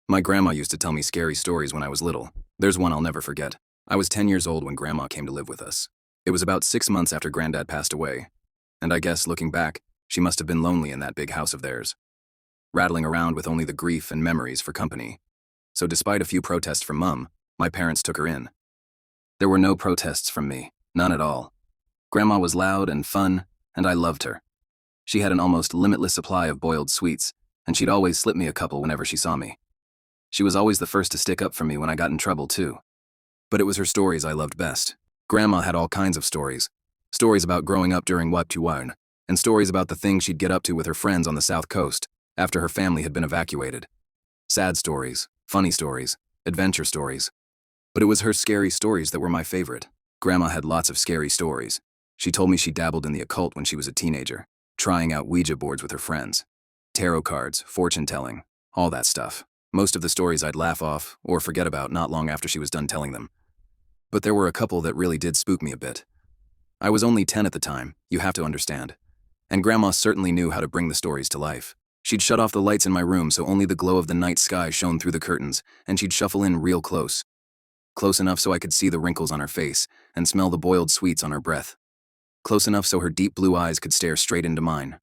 My grandma used to tell me scary stories when I was little. There's one I'll never forget. I was 10 years old when Grandma came to live with us. It was about 6 months after Granddad passed away. And I guess, looking back, she must have been lonely in that big house of theirs, rattling around with only the grief and memories for company. So despite a few protests from Mum, my parents took her in. There were no protests from me, none at all. Grandma was loud and fun, and I loved her. She had an almost limitless supply of boiled sweets, and she'd always slip me a couple whenever she saw me. She was always the first to stick up for me when I got in trouble, too. But it was her stories I loved best. Grandma had all kinds of stories. Stories about growing up during Waptuwan, and stories about the things she'd get up to with her friends on the South Coast after her family had been evacuated. Sad stories, funny stories, adventure stories. But it was her scary stories that were my favorite. Grandma had lots of scary stories. She told me she dabbled in the occult when she was a teenager, trying out Ouija boards with her friends. Tarot cards, fortune-telling, all that stuff. Most of the stories I'd laugh off or forget about not long after she was done telling them. But there were a couple that really did spook me a bit. I was only 10 at the time, you have to understand. And Grandma certainly knew how to bring the stories to life. She'd shut off the lights in my room so only the glow of the night sky shone through the curtains, and she'd shuffle in real close. Close enough so I could see the wrinkles on her face and smell the boiled sweets on her breath. Close enough so her deep blue eyes could stare straight into mine.